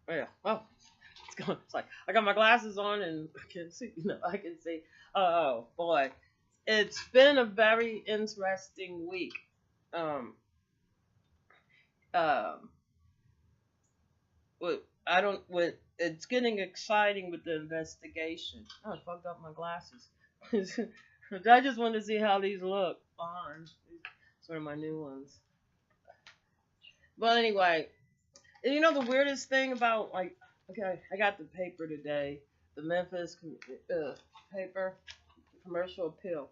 Yeah. Oh, it's going. It's like I got my glasses on and I can see. I can see. Oh boy, it's been a very interesting week. Um. Um. What I don't. What it's getting exciting with the investigation. Oh, I fucked up my glasses. I just wanted to see how these look. Fine. These are my new ones. But anyway, and you know the weirdest thing about like, okay, I got the paper today, the Memphis paper, commercial appeal.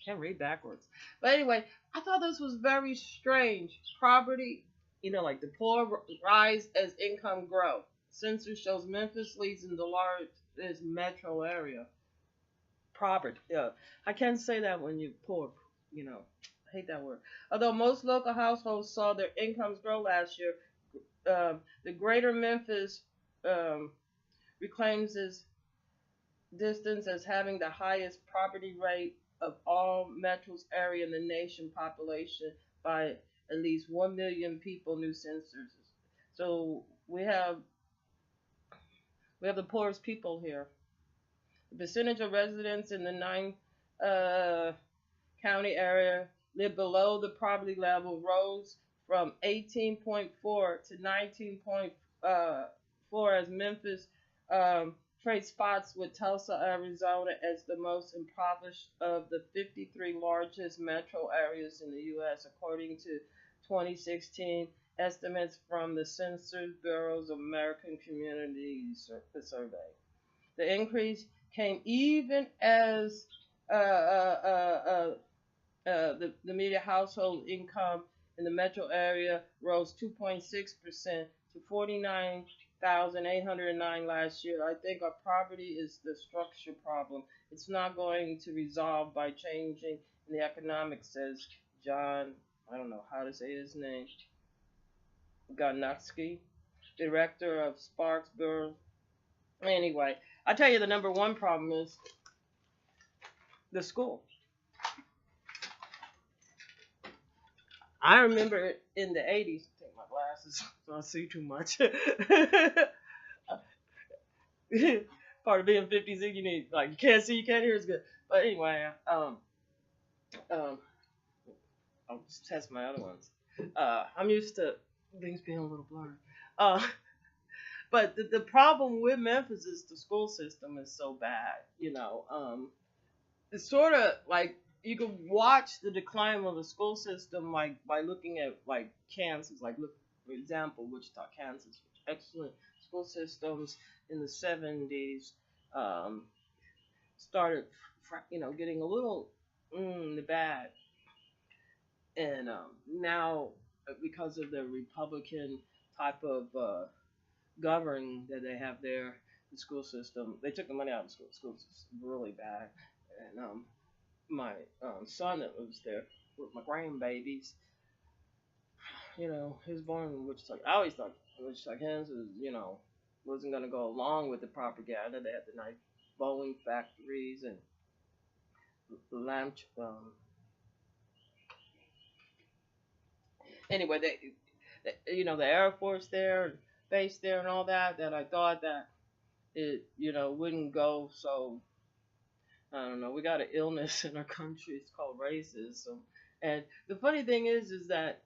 Can't read backwards. But anyway, I thought this was very strange. Poverty, like the poor rise as income grow. Census shows Memphis leads in the largest metro area. Poverty. Yeah, I can't say that when you're poor. I hate that word. Although most local households saw their incomes grow last year, the greater Memphis um, reclaims its distance as having the highest poverty rate of all metros area in the nation population by at least 1 million people, new census. So we have the poorest people here. The percentage of residents in the nine uh, county area live below the poverty level rose from 18.4 to 19.4 as Memphis trade spots with Tulsa, Arizona as the most impoverished of the 53 largest metro areas in the U.S., according to 2016 estimates from the Census Bureau's American Communities Survey. The increase came even as the median household income in the metro area rose 2.6% to 49,809 last year. I think our poverty is the structure problem. It's not going to resolve by changing in the economics, says John, I don't know how to say his name, Garnatsky, director of Sparks Bureau. Anyway, I tell you the number one problem is the school. I remember in the 80s, take my glasses so I see too much. Part of being 50s, you need, like, you can't see, you can't hear, it's good. But anyway, um, I'll just test my other ones. I'm used to things being a little blurry. Uh, but the problem with Memphis is the school system is so bad, it's sort of like you can watch the decline of the school system like by looking at like Kansas, like look for example Wichita, Kansas, which excellent school systems in the 70s um, started getting a little the bad, and now because of the Republican type of govern that they have there, the school system they took the money out of the school system really bad, and my son that lives there with my grandbabies, he was born in Wichita. I always thought Wichita, Kansas, wasn't going to go along with the propaganda. They had the nice Boeing factories and lamp. Anyway, the Air Force there, base there, and all that. That I thought that it, wouldn't go so. I don't know. We got an illness in our country. It's called racism. And the funny thing is that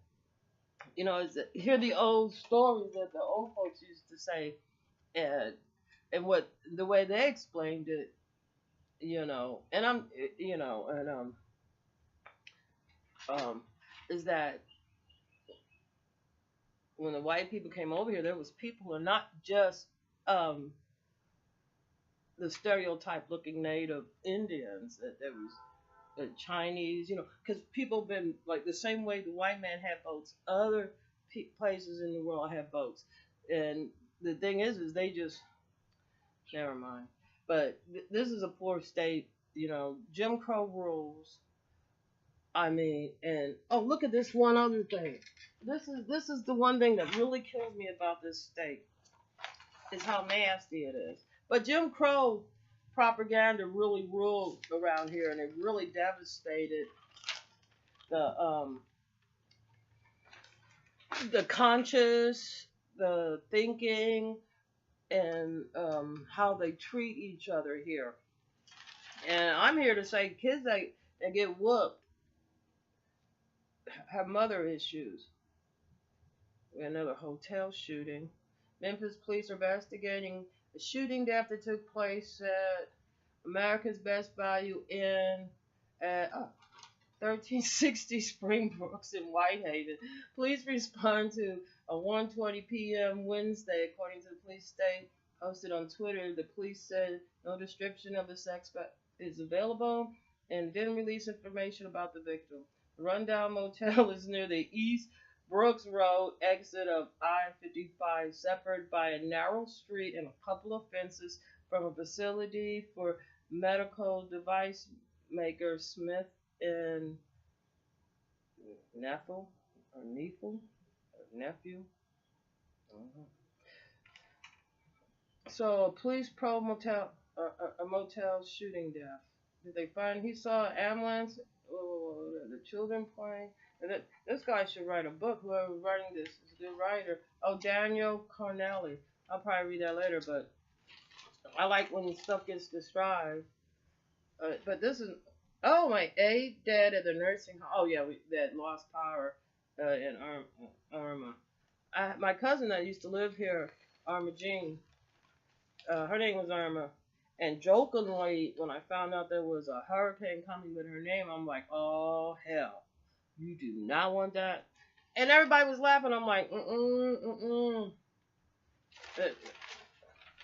is that hear the old stories that the old folks used to say, and what the way they explained it, and and um, is that when the white people came over here, there was people who are not just um the stereotype looking native Indians. That there was Chinese, because people have been like the same way the white man had boats, other places in the world have boats, and the thing is they just never mind. But this is a poor state, Jim Crow rules. I mean, and oh, look at this one other thing. This is the one thing that really kills me about this state is how nasty it is. But Jim Crow propaganda really ruled around here, and it really devastated the the conscious, the thinking, and how they treat each other here. And I'm here to say kids that get whooped have mother issues. Another hotel shooting. Memphis police are investigating a shooting death that took place at America's Best Value Inn at 1360 Springbrook in Whitehaven. Police respond to a 1:20 p.m. Wednesday, according to the police state posted on Twitter. The police said no description of the suspect is available and didn't release information about the victim. The rundown motel is near the East Brooks Road exit of I-55, separated by a narrow street and a couple of fences from a facility for medical device maker Smith and Nephew or nephew. Uh-huh. So police probe a motel shooting death. Did they find he saw an ambulance? Oh, the children playing. And this guy should write a book. Whoever's writing this is a good writer. Oh, Daniel Cornelli. I'll probably read that later, but I like when stuff gets described. But this is my dead at the nursing home. Oh yeah, that lost power in Irma. My cousin that used to live here, Irma Jean. Her name was Irma. And jokingly, when I found out there was a hurricane coming with her name, I'm like, oh hell, you do not want that. And everybody was laughing. I'm like,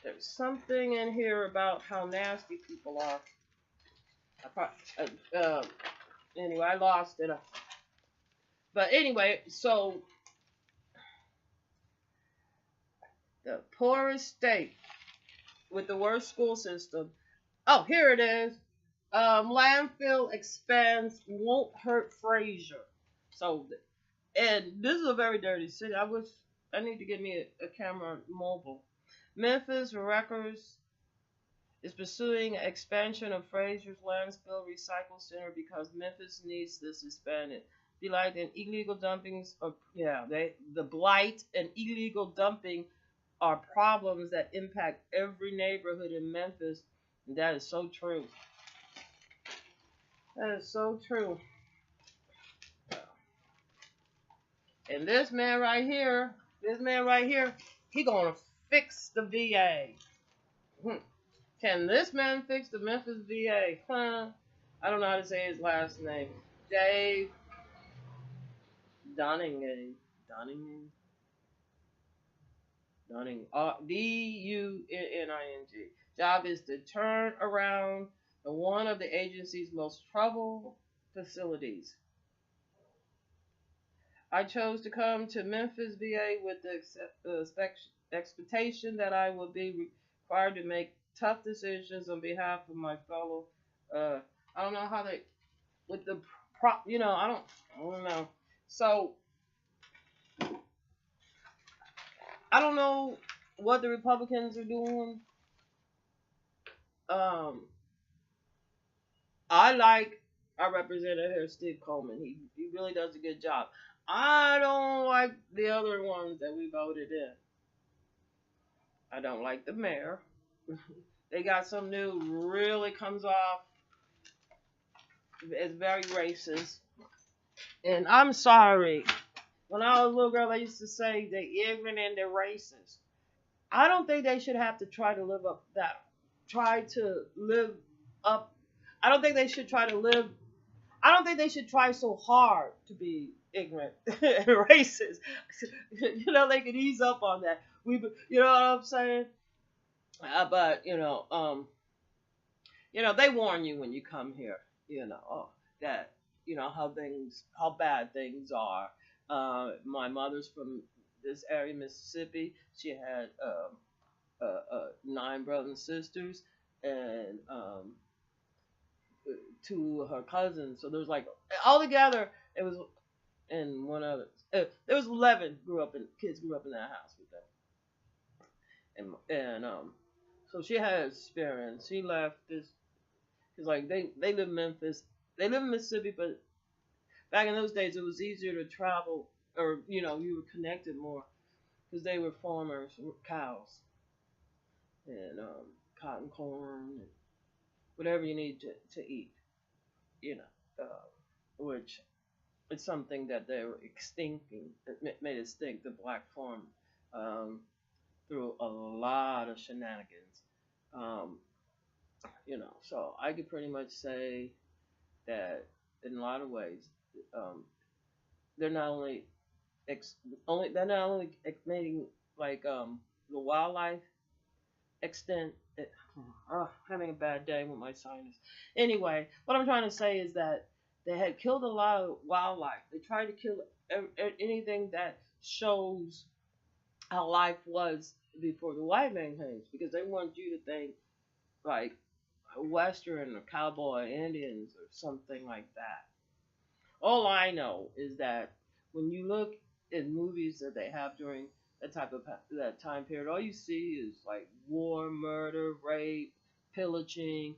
There's something in here about how nasty people are. Anyway, I lost it. But anyway, so the poorest state with the worst school system. Oh, here it is. Landfill expands won't hurt Frazier. So, and this is a very dirty city. I need to get me a camera mobile. Memphis Records is pursuing expansion of Frazier's landfill recycle center because Memphis needs this expanded. Blight and illegal dumpings the blight and illegal dumping are problems that impact every neighborhood in Memphis, and that is so true. That is so true. And this man right here, he gonna fix the VA. Can this man fix the Memphis VA? I don't know how to say his last name. Dave Dunning. Dunning. Job is to turn around one of the agency's most troubled facilities. I chose to come to Memphis VA with the expectation that I would be required to make tough decisions on behalf of my fellow. I don't know how they with the I don't know. So I don't know what the Republicans are doing. I like our representative here, Steve Coleman. He really does a good job. I don't like the other ones that we voted in. I don't like the mayor. They got some new, really comes off as very racist. And I'm sorry. When I was a little girl, they used to say they're ignorant and they're racist. I don't think they should have to try to live up that. Try to live up. I don't think they should try to live. I don't think they should try so hard to be ignorant and racist. They could ease up on that. You know what I'm saying? But they warn you when you come here. That how bad things are. My mother's from this area, Mississippi. She had 9 brothers and sisters, and 2 of her cousins. So there was like altogether it was, and one other. There was 11 kids grew up in that house with them, and so she had experience. She left this because like they live in Memphis. They live in Mississippi, but back in those days it was easier to travel, or you were connected more because they were farmers, cows. and cotton corn and whatever you need to eat, you know, which it's something that they were extincting. It made extinct the black farm um, through a lot of shenanigans. Um, so I could pretty much say that in a lot of ways, um, they're not only they're not only making like the wildlife extent. Oh, having a bad day with my sinus. Anyway, what I'm trying to say is that they had killed a lot of wildlife. They tried to kill anything that shows how life was before the white man came, because they want you to think like Western or cowboy Indians or something like that. All I know is that when you look at movies that they have during that time period, all you see is like war, murder, rape, pillaging,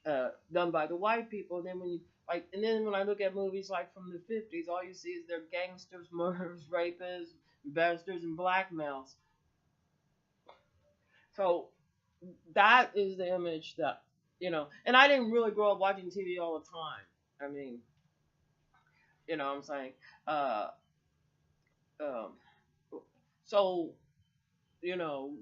done by the white people. And then and then when I look at movies like from the 50s, all you see is they're gangsters, murderers, rapists, bastards, and blackmails. So that is the image that And I didn't really grow up watching TV all the time. I mean, what I'm saying. Uh, um, so you know,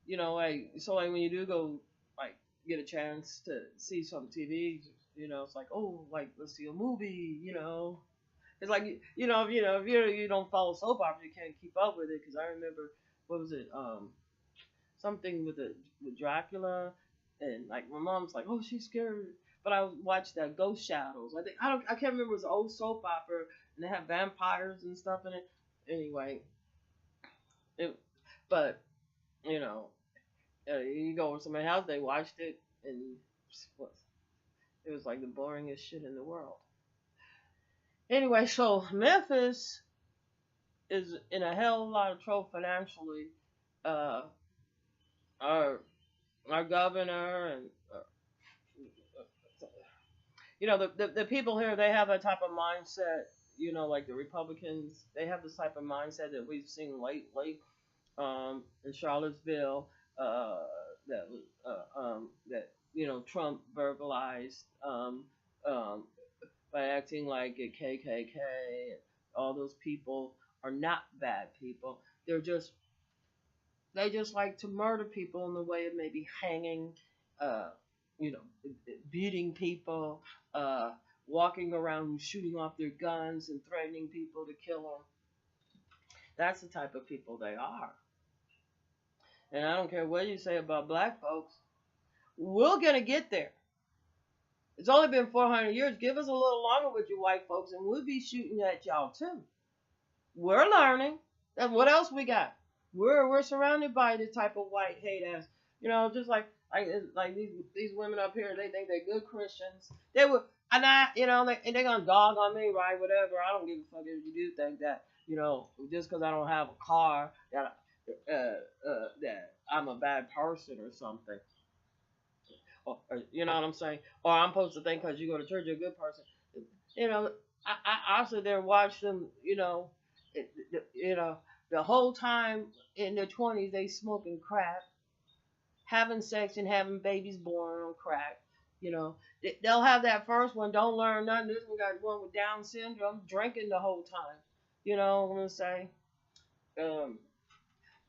like when you do go like get a chance to see some TV, it's like, oh, like let's see a movie. It's like if you don't follow soap opera, you can't keep up with it. Because I remember, what was it, something with Dracula, and like my mom's like, oh, she's scared. But I watched that Ghost Shadows. I can't remember. It was an old soap opera, and they have vampires and stuff in it. Anyway, it, but you know, you go over somebody's house, they watched it, and it was like the boringest shit in the world. Anyway, so Memphis is in a hell of a lot of trouble financially. Uh, our our governor and the people here, they have a type of mindset. Like the Republicans, they have this type of mindset that we've seen lately in Charlottesville, uh, that Trump verbalized, um, by acting like a KKK. All those people are not bad people. They just like to murder people in the way of maybe hanging, uh, you know, beating people, uh, walking around shooting off their guns and threatening people to kill them. That's the type of people they are. And I don't care what you say about black folks, we're gonna get there. It's only been 400 years. Give us a little longer with you white folks, and we'll be shooting at y'all too. We're learning. And what else we got? We're surrounded by the type of white hate ass. Just like these women up here. They think they're good Christians. They would, and they gonna dog on me, right? Whatever. I don't give a fuck if you do think that. Just because I don't have a car that I'm a bad person or something. Or you know what I'm saying? Or I'm supposed to think because you go to church you're a good person. You know, I sit there and watch them. The whole time in their 20s they smoking crack, having sex and having babies born on crack. They'll have that first one, don't learn nothing. This one got one with Down syndrome, drinking the whole time. You know what I'm gonna say? Um,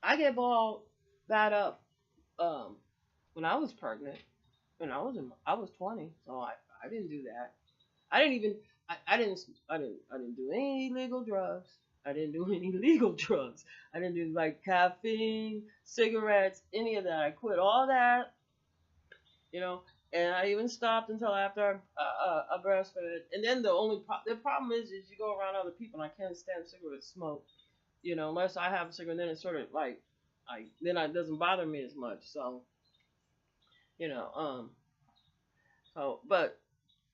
I get balled that up when I was pregnant. When I was 20, so I didn't do that. I didn't even I didn't do any illegal drugs. I didn't do any legal drugs. I didn't do like caffeine, cigarettes, any of that. I quit all that, you know. And I even stopped until after I breastfed. And then the problem is you go around other people, and I can't stand cigarette smoke. Unless I have a cigarette, then it's sort of like then it doesn't bother me as much. So you know, but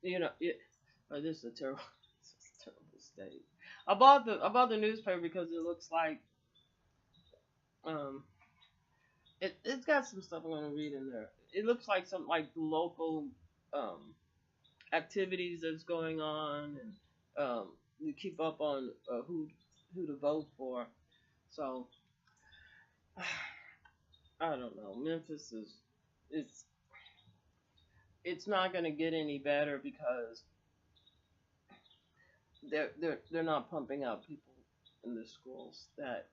this is a terrible, this is a terrible state. I bought the newspaper because it looks like um, it's got some stuff I'm gonna read in there. It looks like some like local um activities that's going on, and you keep up on who to vote for. So I don't know. Memphis is it's it's not gonna get any better because they're not pumping out people in the schools that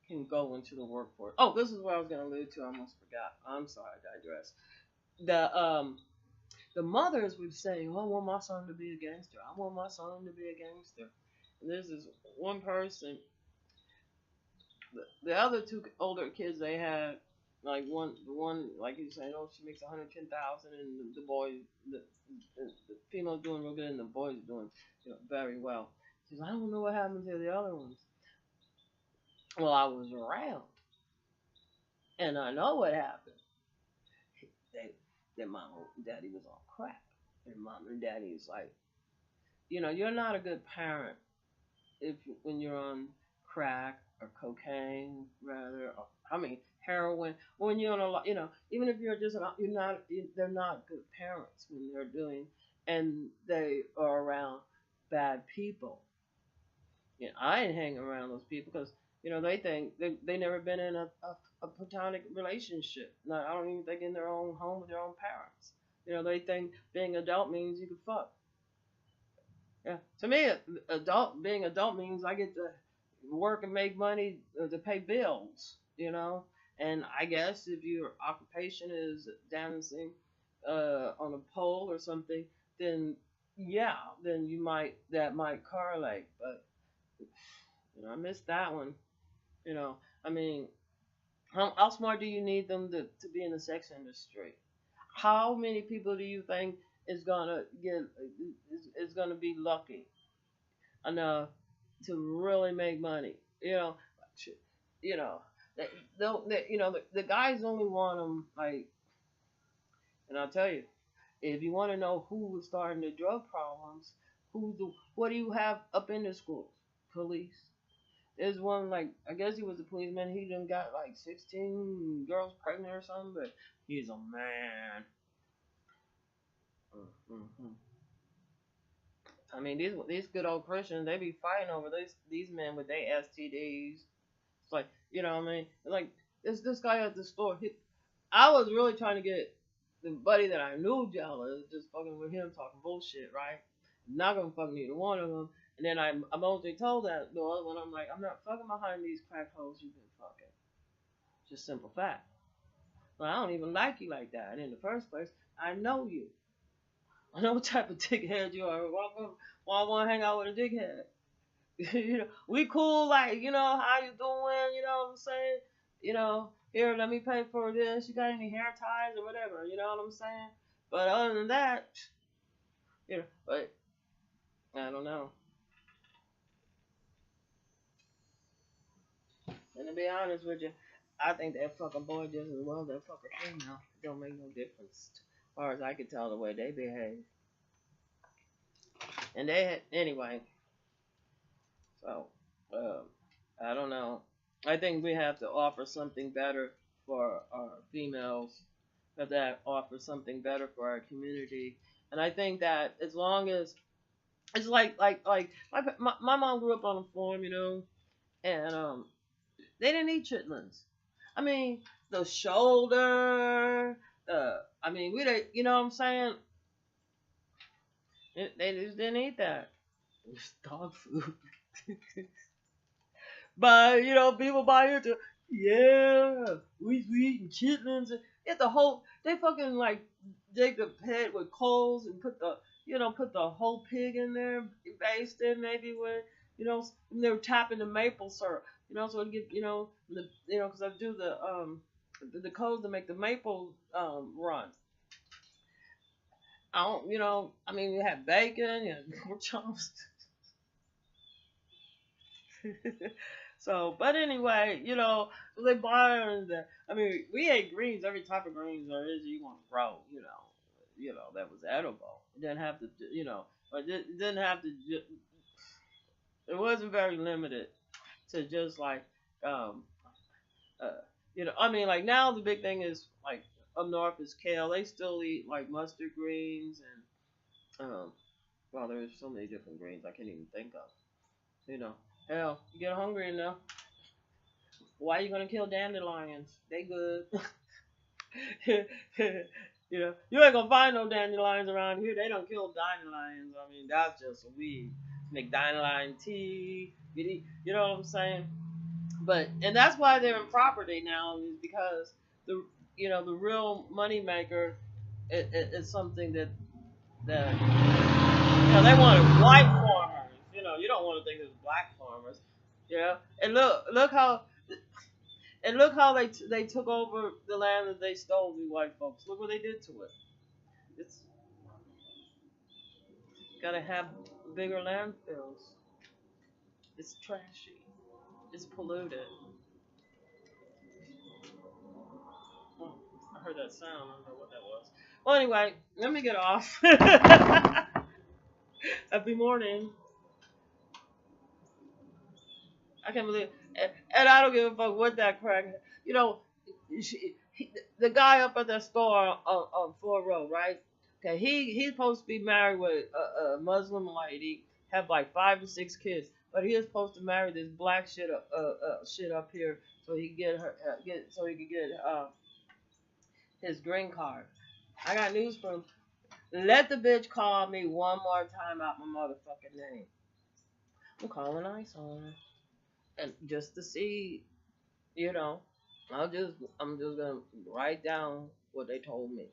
can go into the workforce. Oh, this is what I was gonna allude to. I almost forgot. I'm sorry, I digress. The mothers would say, "Oh, I want my son to be a gangster. I want my son to be a gangster." And there's this one person. The other two older kids they had, like the one, like you saying, oh, she makes 110,000, and the female's doing real good, and the boys doing, very well. She's like, I don't know what happened to the other ones. Well, I was around, and I know what happened. They, their mom and daddy was on crack, and mom and daddy is like, you're not a good parent if when you're on crack or cocaine, rather, or, I mean heroin, when you're on a lot, even if you're just not, they're not good parents when they're doing, and they are around bad people. I ain't hanging around those people because they think they never been in a platonic relationship. No, I don't even think in their own home with their own parents. They think being adult means you can fuck. Yeah, to me, being adult means I get to work and make money to pay bills. And I guess if your occupation is dancing on a pole or something, then yeah, then that might correlate. But I missed that one. I mean, how smart do you need them to be in the sex industry? How many people do you think is gonna is gonna be lucky enough to really make money? You know, they, the guys only want them like, and I'll tell you, if you want to know who was starting the drug problems, what do you have up in the schools? Police. There's one like I guess he was a policeman. He done got like 16 girls pregnant or something, but he's a man. Mm-hmm. I mean, these good old Christians, they be fighting over these men with their STDs. It's like, what I mean? Like this guy at the store. I was really trying to get the buddy that I knew jealous, just fucking with him talking bullshit, right? Not gonna fuck neither one of them. And then I mostly told that the other one, I'm like, I'm not fucking behind these crack holes you've been fucking. Just simple fact. Well, I don't even like you like that in the first place. I know you. I know what type of dickhead you are. Why I want to hang out with a dickhead? We cool, like, how you doing? You know what I'm saying? Here, let me pay for this. You got any hair ties or whatever? You know what I'm saying? But other than that, but I don't know. And to be honest with you, I think that fucking boy just as well as that fucking female. It don't make no difference. As far as I can tell the way they behave. And they had, anyway, so, um, I don't know. I think we have to offer something better for our females. Have that offer something better for our community. And I think that as long as it's like my mom grew up on a farm, and they didn't eat chitlins. I mean, the shoulder, I mean, we didn't, you know what I'm saying? They just didn't eat that. It's dog food. But people buy into, yeah, we eating chitlins. And get the whole, they fucking like dig the pit with coals and put the whole pig in there, based in maybe with, and they were tapping the maple syrup, so it get, because I do the coals to make the maple run. I don't, I mean, you have bacon, pork chops. So, but anyway, they buy the. I mean, we ate greens, every type of greens there is you want to grow, that was edible. It didn't have to, but it didn't have to. It wasn't very limited to just like, um, I mean, like now the big thing is like up north is kale. They still eat like mustard greens and, well, there's so many different greens I can't even think of. Hell, you get hungry enough. Why you gonna kill dandelions? They good. You know, you ain't gonna find no dandelions around here. They don't kill dandelions. I mean, that's just a weed. Make dandelion tea. You know what I'm saying? But and that's why they're in property now is because the the real money maker is something that they wanted white farmers. You don't want to think it's black farmers. And look how they took over the land that they stole. The white folks. Look what they did to it. It's gotta have bigger landfills. It's trashy. It's polluted. Oh, I heard that sound. I don't know what that was. Well, anyway, let me get off. Happy morning. I can't believe, and I don't give a fuck what that crack. You know, the guy up at that store on Ford Road, right? Okay, he's supposed to be married with a Muslim lady, have like 5 to 6 kids, but he is supposed to marry this black shit up here so he can get her so he can get his green card. I got news for him. Let the bitch call me one more time out my motherfucking name. I'm calling ICE on her. And just to see, you know, I'm just gonna write down what they told me.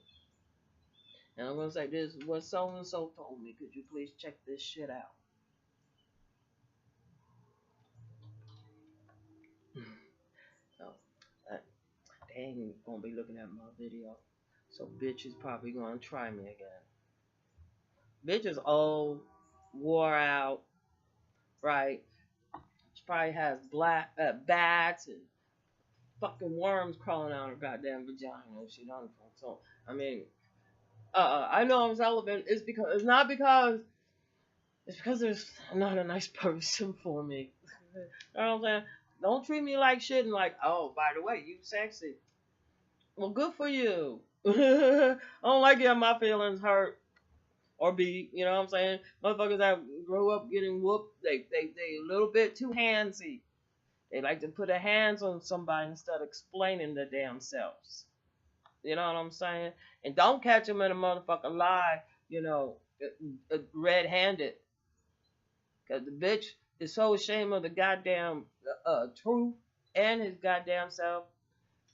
And I'm gonna say this is what so and so told me. Could you please check this shit out? So they ain't gonna be looking at my video. So bitch is probably gonna try me again. Bitch is old, wore out, right? She probably has black bats and fucking worms crawling out her goddamn vagina if she done. So I mean, I know I'm celibate. It's because there's not a nice person for me. You know what I'm saying? Don't treat me like shit and like, oh, by the way, you sexy. Well, good for you. I don't like getting my feelings hurt or beat. You know what I'm saying? Motherfuckers that grow up getting whooped, they a little bit too handsy. They like to put their hands on somebody instead of explaining their damn selves. You know what I'm saying? And don't catch them in a motherfucking lie, red-handed. Because the bitch is so ashamed of the goddamn truth and his goddamn self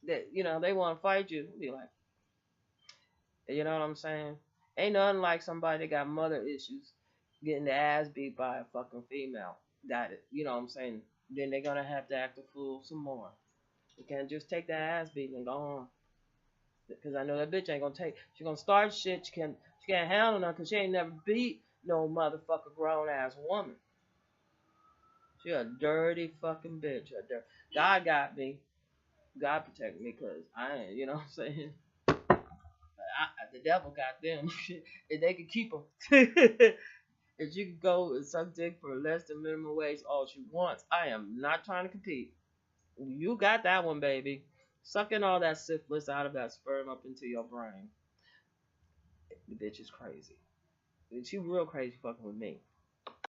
that, they want to fight you. Be like, you know what I'm saying? Ain't nothing like somebody that got mother issues getting their ass beat by a fucking female. Got it. You know what I'm saying? Then they're going to have to act a fool some more. You can't just take that ass beating and go on. Because I know that bitch ain't gonna she gonna start shit. She can't handle nothing because she ain't never beat no motherfucker grown ass woman. She a dirty fucking bitch. God got me. God protect me because I ain't, you know what I'm saying? The devil got them. If they could keep them. If you could go and suck dick for less than minimum wage all she wants, I am not trying to compete. You got that one, baby. Sucking all that syphilis out of that sperm up into your brain. The bitch is crazy. She real crazy fucking with me.